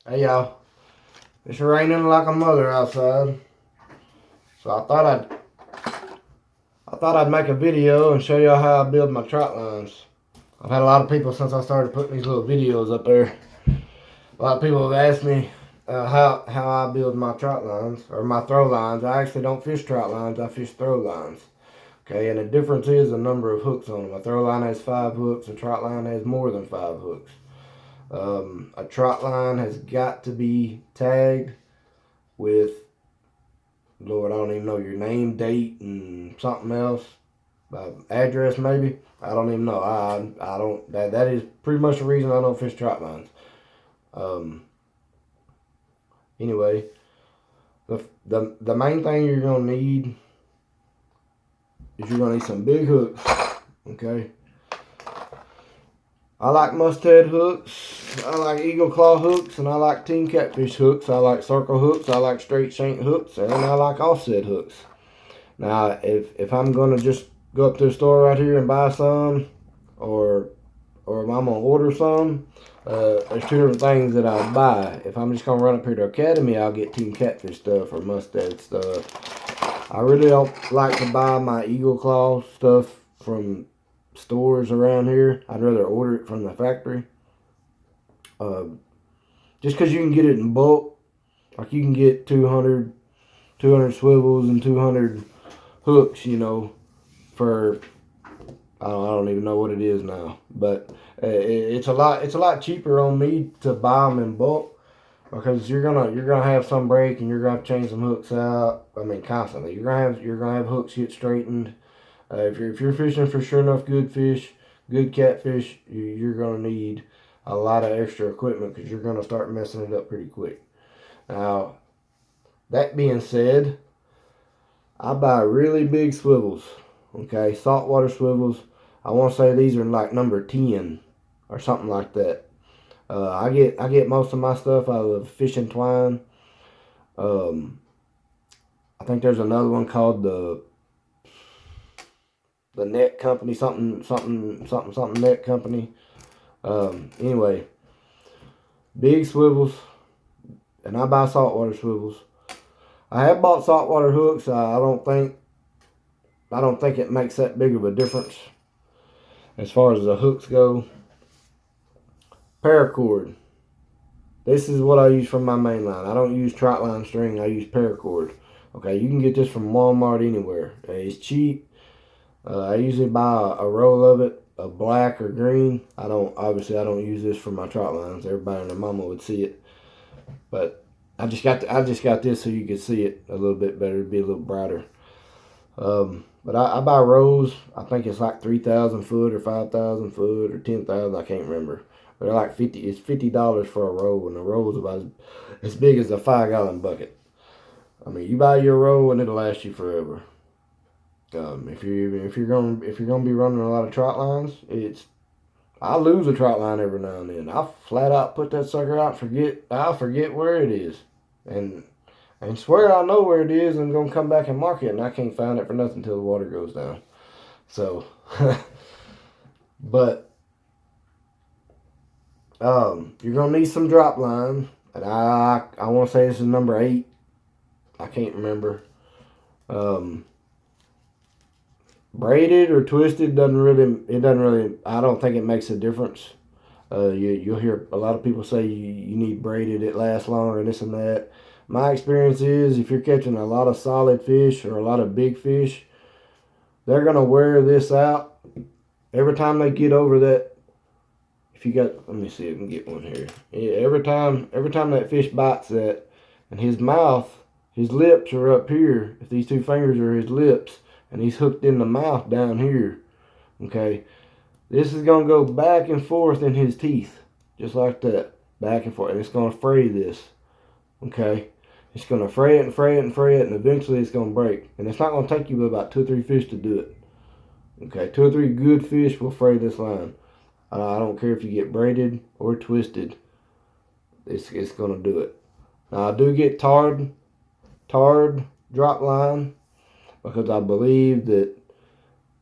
Hey y'all, it's raining like a mother outside, so I thought I'd make a video and show y'all how I build my trot lines. I've had a lot of people since I started putting these little videos up there. A lot of people have asked me how I build my trot lines or my throw lines. I actually don't fish trot lines; I fish throw lines. Okay, and the difference is the number of hooks on them. A throw line has 5 hooks. A trot line has more than 5 hooks. A trot line has got to be tagged with, Lord, I don't even know your name, date, and something else. Address maybe. I don't even know. I don't. That is pretty much the reason I don't fish trot lines. Anyway, the main thing you're gonna need is you're gonna need some big hooks. Okay. I like mustad hooks, I like eagle claw hooks, and I like team catfish hooks. I like circle hooks, I like straight shank hooks, and I like offset hooks. Now, if I'm gonna just go up to the store right here and buy some, or if I'm gonna order some, there's 2 different things that I'll buy. If I'm just gonna run up here to Academy, I'll get team catfish stuff or mustad stuff. I really don't like to buy my eagle claw stuff from stores around here. I'd rather order it from the factory. Just because you can get it in bulk, like you can get 200 swivels and 200 hooks, for I don't even know what it is now, but it's a lot cheaper on me to buy them in bulk, because you're gonna have some break and you're gonna have to change some hooks out. I mean, constantly. You're gonna have hooks get straightened. If you're fishing for sure enough good fish, good catfish, you're gonna need a lot of extra equipment, because you're gonna start messing it up pretty quick. Now, that being said, I buy really big swivels. Okay, saltwater swivels. I want to say these are like number 10 or something like that. I get most of my stuff out of Fishing Twine. I think there's another one called the Net Company, something Net Company. Anyway, big swivels, and I buy saltwater swivels. I have bought saltwater hooks. I don't think it makes that big of a difference as far as the hooks go. Paracord. This is what I use for my main line. I don't use Trotline string. I use paracord. Okay, you can get this from Walmart anywhere. It's cheap. I usually buy a roll of it, a black or green. I don't use this for my trot lines. Everybody and their mama would see it, but I just got this so you can see it a little bit better. It'd be a little brighter. But I buy rolls. I think it's like 3,000 foot or 5,000 foot or 10,000. I can't remember. But they're like It's $50 for a roll, and the roll is about as big as a 5-gallon bucket. I mean, you buy your roll and it'll last you forever. If you're gonna be running a lot of trot lines, I lose a trot line every now and then. I flat out put that sucker out, I'll forget where it is, and swear I know where it is, and I'm gonna come back and mark it, and I can't find it for nothing until the water goes down. So, but you're gonna need some drop line, and I want to say this is number 8. I can't remember. Braided or twisted doesn't really. I don't think it makes a difference. You'll hear a lot of people say you need braided, it lasts longer, and this and that. My experience is, if you're catching a lot of solid fish or a lot of big fish, they're gonna wear this out every time they get over that. Let me see if I can get one here. Yeah, every time that fish bites that, and his lips are up here. If these 2 fingers are his lips, and he's hooked in the mouth down here, okay, this is going to go back and forth in his teeth, just like that, back and forth, and it's going to fray this, okay. It's going to fray it and fray it and fray it, and eventually it's going to break, and it's not going to take you but about 2 or 3 fish to do it, okay. 2 or 3 good fish will fray this line. I don't care if you get braided or twisted, it's going to do it. Now, I do get tarred drop line, because I believe that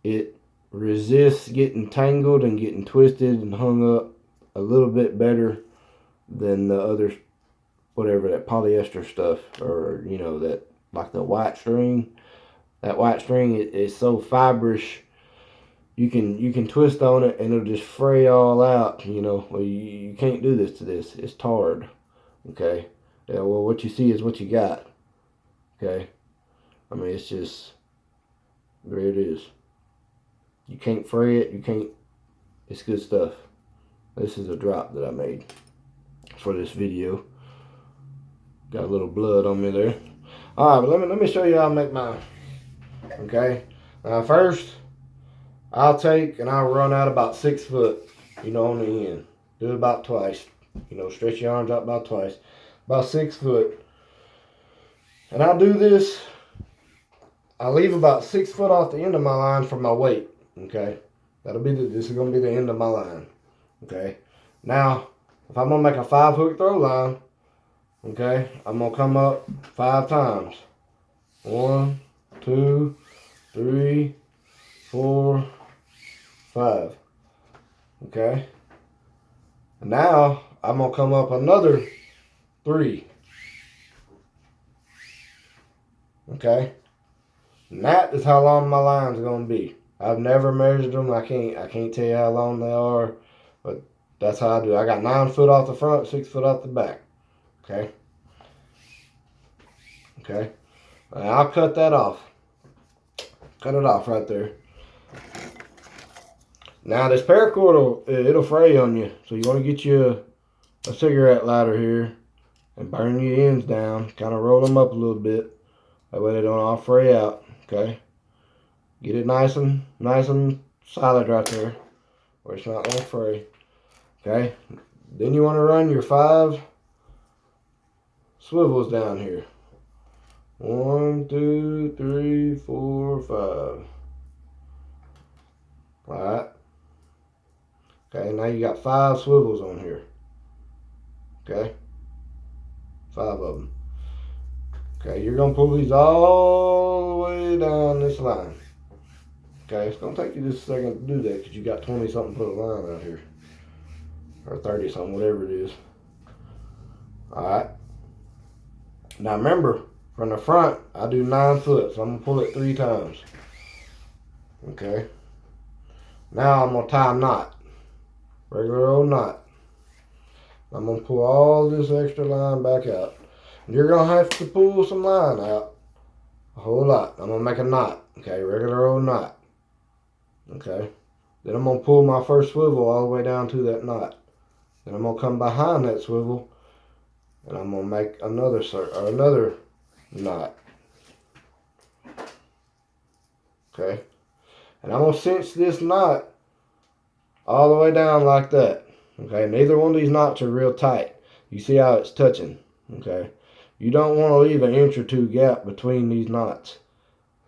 it resists getting tangled and getting twisted and hung up a little bit better than the whatever, that polyester stuff, or you know, that like the white string. That white string is so fibrous. You can twist on it and it'll just fray all out. You know, well, you can't do this to this. It's tarred. Okay. Yeah. Well, what you see is what you got. Okay. I mean, it's just there it is. You can't fray it. You can't. It's good stuff. This is a drop that I made for this video. Got a little blood on me there. All right, but let me show you how I make mine. Okay. Now first, I'll take and I'll run out about 6 foot. You know, on the end. Do it about twice. You know, stretch your arms out about twice. About 6 foot. And I'll do this. I leave about 6 foot off the end of my line for my weight. Okay. This is gonna be the end of my line. Okay. Now, if I'm gonna make a 5-hook throw line, okay, I'm gonna come up 5 times. 1, 2, 3, 4, 5. Okay. And now I'm gonna come up another 3. Okay. And that is how long my line's gonna be. I've never measured them. I can't tell you how long they are, but that's how I do. I got 9 foot off the front, 6 foot off the back. Okay. Okay. And I'll cut that off. Cut it off right there. Now this paracord it'll fray on you, so you want to get you a cigarette lighter here and burn your ends down. Kind of roll them up a little bit. That way they don't all fray out. Okay. Get it nice and solid right there, where it's not gonna fray. Okay. Then you want to run your 5 swivels down here. 1, 2, 3, 4, 5. All right. Okay, now you got 5 swivels on here. Okay. 5 of them. Okay, you're going to pull these all the way down this line. Okay, it's going to take you just a second to do that because you got 20 something foot of line out here. Or 30 something, whatever it is. Alright. Now remember, from the front, I do 9 foot, so I'm going to pull it 3 times. Okay. Now I'm going to tie a knot. Regular old knot. I'm going to pull all this extra line back out. You're going to have to pull some line out. A whole lot. I'm going to make a knot. Okay, regular old knot. Okay. Then I'm going to pull my first swivel all the way down to that knot. Then I'm going to come behind that swivel and I'm going to make another knot. Okay. And I'm going to cinch this knot all the way down like that. Okay. Neither one of these knots are real tight. You see how it's touching. Okay. You don't want to leave an inch or 2 gap between these knots.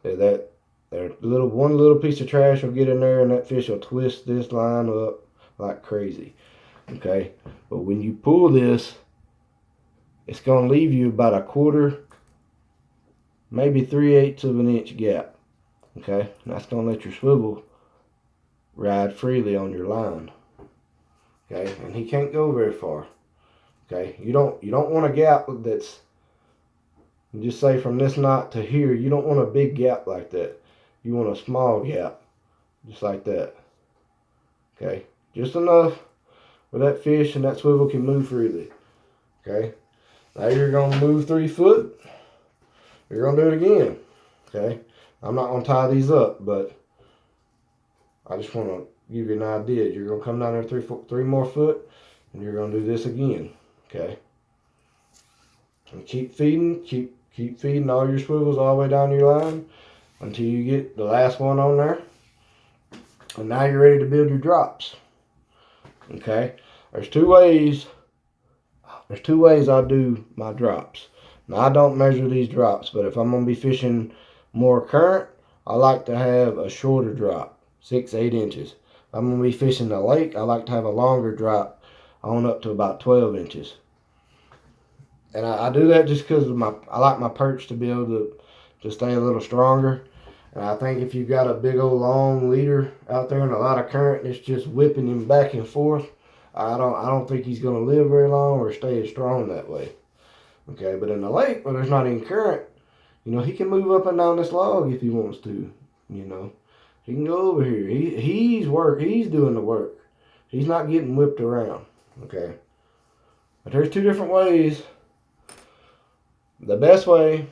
One little piece of trash will get in there and that fish will twist this line up like crazy. Okay. But when you pull this, it's going to leave you about a 1/4, maybe 3/8 of an inch gap. Okay. And that's going to let your swivel ride freely on your line. Okay. And he can't go very far. Okay. You don't want a gap that's, just say from this knot to here, you don't want a big gap like that. You want a small gap, just like that. Okay. Just enough where that fish and that swivel can move freely. Okay. Now you're going to move 3 foot. You're going to do it again. Okay. I'm not going to tie these up, but I just want to give you an idea. You're going to come down there 3 more foot, and you're going to do this again. Okay. And keep feeding, keep feeding all your swivels all the way down your line until you get the last one on there. And now you're ready to build your drops. Okay. There's two ways I do my drops. Now I don't measure these drops, but if I'm going to be fishing more current, I like to have a shorter drop, 6-8 inches. If I'm going to be fishing the lake, I like to have a longer drop on up to about 12 inches. And I do that just because I like my perch to be able to stay a little stronger. And I think if you've got a big old long leader out there and a lot of current that's just whipping him back and forth, I don't think he's going to live very long or stay as strong that way. Okay, but in the lake where there's not any current, you know, he can move up and down this log if he wants to. You know, he can go over here. He's doing the work. He's not getting whipped around. Okay, but there's two different ways. The best way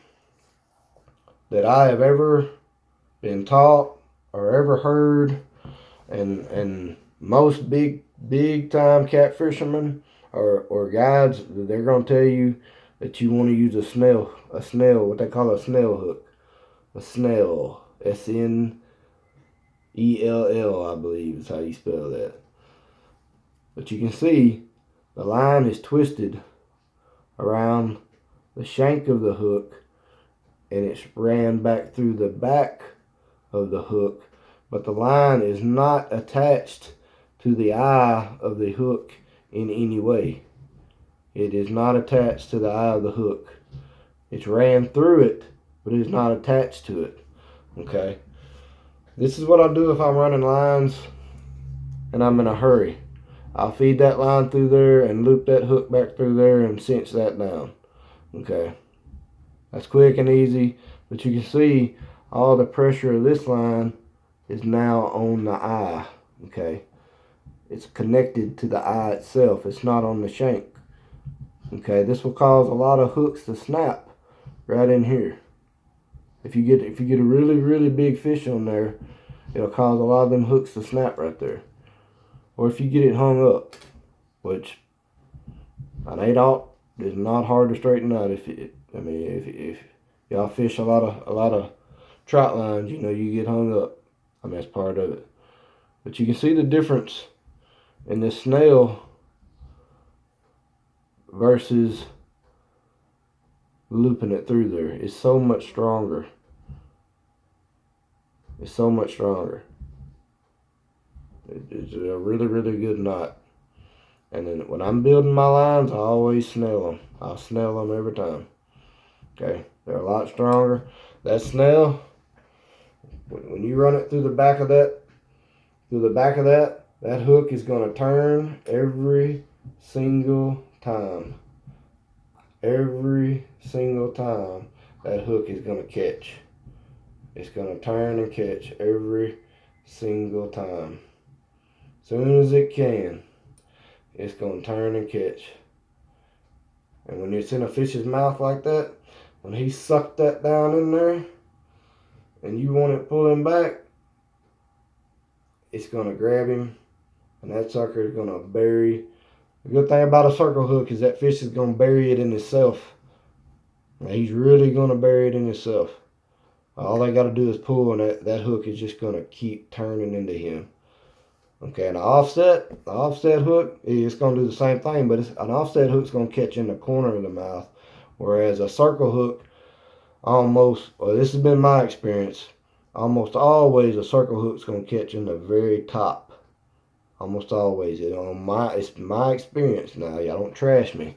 that I have ever been taught or ever heard, and most big time cat fishermen or guides, they're gonna tell you that you want to use a snail, what they call a snail hook, a snail, SNELL, I believe is how you spell that. But you can see the line is twisted around the shank of the hook, and it's ran back through the back of the hook, but the line is not attached to the eye of the hook in any way. It is not attached to the eye of the hook. It's ran through it, but it is not attached to it. Okay? This is what I'll do if I'm running lines and I'm in a hurry. I'll feed that line through there and loop that hook back through there and cinch that down. Okay? That's quick and easy, but you can see all the pressure of this line is now on the eye. Okay? It's connected to the eye itself. It's not on the shank. Okay, this will cause a lot of hooks to snap right in here. If you get a really big fish on there, it'll cause a lot of them hooks to snap right there. Or if you get it hung up, which an 8/0 is not hard to straighten out. If y'all fish a lot of trout lines, you know you get hung up. I mean, that's part of it. But you can see the difference in this snail versus looping it through there. It's so much stronger. It's so much stronger. It's a really good knot. And then when I'm building my lines, I always snell them. I'll snell them every time. Okay, they're a lot stronger. That snell, when you run it through the back of that, that hook is going to turn every single time. Every single time that hook is going to catch. It's going to turn and catch every single time. As soon as it can, it's going to turn and catch. And when it's in a fish's mouth like that, when he sucked that down in there, and you want it pulling back, it's going to grab him, and that sucker is going to bury. The good thing about a circle hook is that fish is going to bury it in itself. Now, he's really going to bury it in itself. All they got to do is pull, and that hook is just going to keep turning into him. Okay, and the offset hook is going to do the same thing, but an offset hook is going to catch in the corner of the mouth, whereas a circle hook this has been my experience, almost always a circle hook is going to catch in the very top. Almost always. It's my experience now. Y'all don't trash me.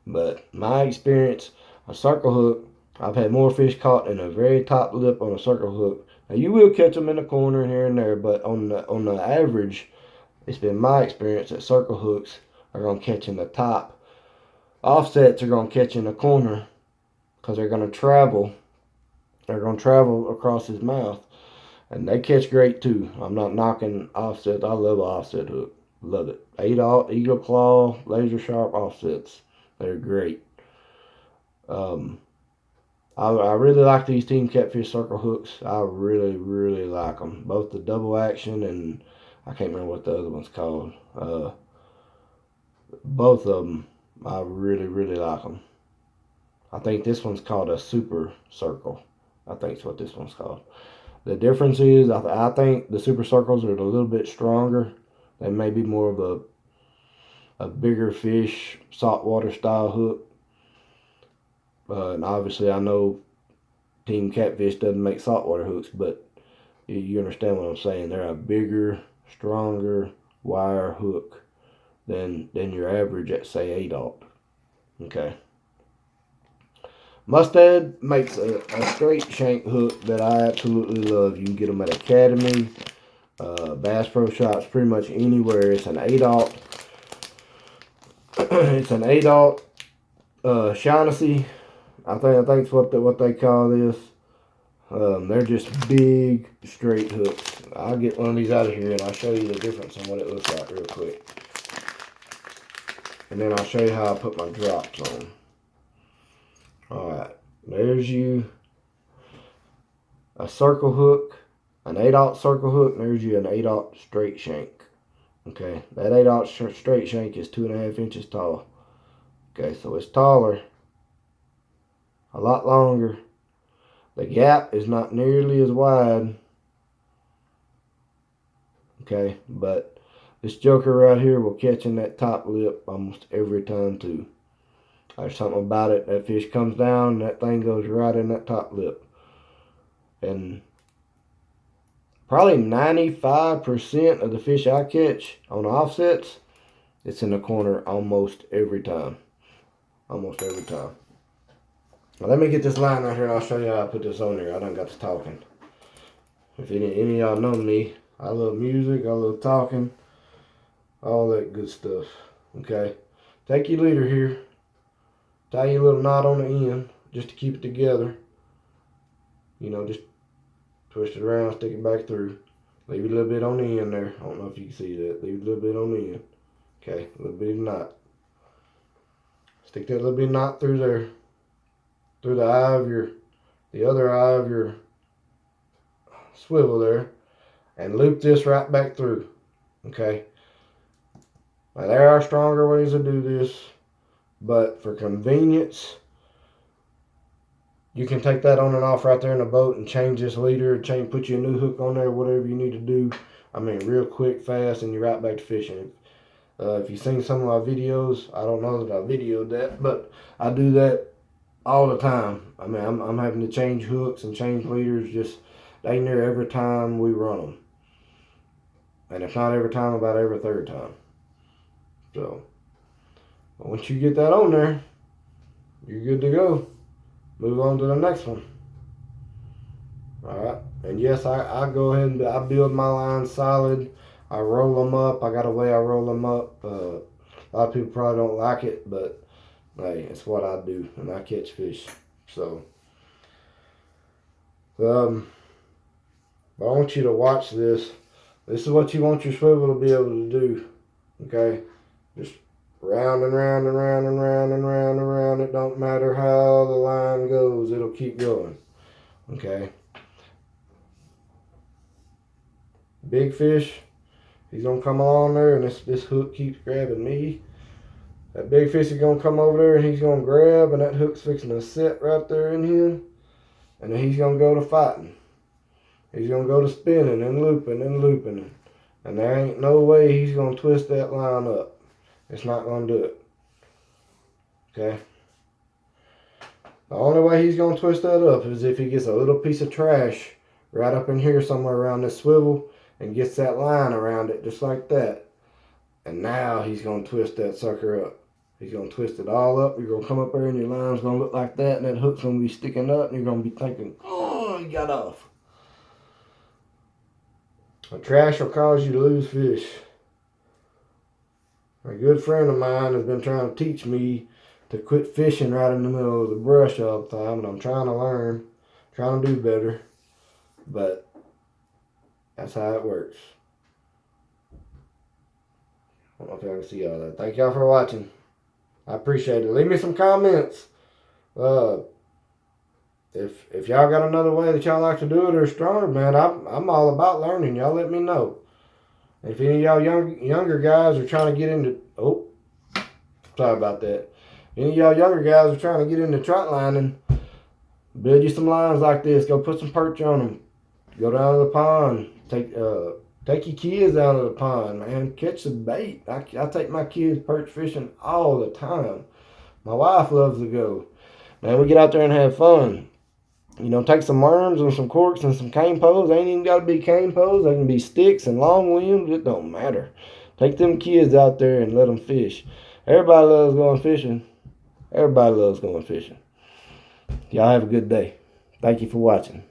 But my experience, a circle hook, I've had more fish caught in the very top lip on a circle hook. Now you will catch them in the corner and here and there, but on the average, it's been my experience that circle hooks are going to catch in the top. Offsets are going to catch in the corner because they're going to travel. They're going to travel across his mouth. And they catch great too. I'm not knocking offsets. I love an offset hook. Love it. 8/0, Eagle Claw, laser sharp offsets. They're great. I really like these Team Catfish circle hooks. I really like them. Both the double action and I can't remember what the other one's called. Both of them, I really like them. I think this one's called a super circle. I think it's what this one's called. The difference is, I think the super circles are a little bit stronger. They may be more of a bigger fish, saltwater style hook. And obviously, I know Team Catfish doesn't make saltwater hooks, but you understand what I'm saying. They're a bigger, stronger wire hook than your average at, say, 8/0. Okay. Mustad makes a straight shank hook that I absolutely love. You can get them at Academy, Bass Pro Shops, pretty much anywhere. It's an 8/0. It's an 8/0 Shaughnessy. I think it's what they call this. They're just big straight hooks. I'll get one of these out of here and I'll show you the difference on what it looks like real quick. And then I'll show you how I put my drops on. Alright, there's you a circle hook, an 8/0 circle hook, and there's you an 8/0 straight shank. Okay, that 8/0 straight shank is 2.5 inches tall. Okay, so it's taller, a lot longer. The gap is not nearly as wide. Okay, but this joker right here will catch in that top lip almost every time too. There's something about it. That fish comes down and that thing goes right in that top lip. And probably 95% of the fish I catch on offsets, it's in the corner almost every time. Almost every time. Now let me get this line right here and I'll show you how I put this on there. I done got to talking. If any of y'all know me, I love music, I love talking, all that good stuff. Okay, take your leader here. Tie your little knot on the end just to keep it together. You know, just twist it around, stick it back through. Leave a little bit on the end there. I don't know if you can see that. Leave a little bit on the end. Okay, a little bit of knot. Stick that little bit of knot through there. Through the other eye of your swivel there. And loop this right back through. Okay. Now there are stronger ways to do this. But for convenience, you can take that on and off right there in the boat and change this leader, put you a new hook on there, whatever you need to do. I mean, real quick, fast, and you're right back to fishing. If you've seen some of my videos, I don't know that I videoed that, but I do that all the time. I mean, I'm having to change hooks and change leaders just dang near every time we run them. And if not every time, about every third time. So, once you get that on there, you're good to go. Move on to the next one. Alright, and yes, I go ahead and I build my lines solid. I roll them up. I got a way I roll them up. A lot of people probably don't like it, but hey, it's what I do, and I catch fish. So, but I want you to watch this. This is what you want your swivel to be able to do. Okay, just round and round and round and round and round and round. It don't matter how the line goes, it'll keep going. Okay. Big fish, he's gonna come along there, and this hook keeps grabbing me. That big fish is gonna come over there and he's gonna grab, and that hook's fixing to set right there in him. And then he's gonna go to fighting. He's gonna go to spinning and looping and looping. And there ain't no way he's gonna twist that line up. It's not going to do it. Okay? The only way he's going to twist that up is if he gets a little piece of trash right up in here somewhere around this swivel and gets that line around it just like that. And now he's going to twist that sucker up. He's going to twist it all up. You're going to come up there and your line's going to look like that, and that hook's going to be sticking up, and you're going to be thinking, oh, he got off. A trash will cause you to lose fish. A good friend of mine has been trying to teach me to quit fishing right in the middle of the brush all the time, and I'm trying to learn, trying to do better, but that's how it works. I don't know if y'all can see all that. Thank y'all for watching. I appreciate it. Leave me some comments. If y'all got another way that y'all like to do it or stronger, man, I'm all about learning. Y'all let me know. If any of y'all younger guys are trying to get into, sorry about that. Any of y'all younger guys are trying to get into trotlining, build you some lines like this. Go put some perch on them. Go down to the pond. Take your kids down to the pond, man. Catch some bait. I take my kids perch fishing all the time. My wife loves to go. Man, we get out there and have fun. You know, take some worms and some corks and some cane poles. They ain't even got to be cane poles. They can be sticks and long limbs. It don't matter. Take them kids out there and let them fish. Everybody loves going fishing. Everybody loves going fishing. Y'all have a good day. Thank you for watching.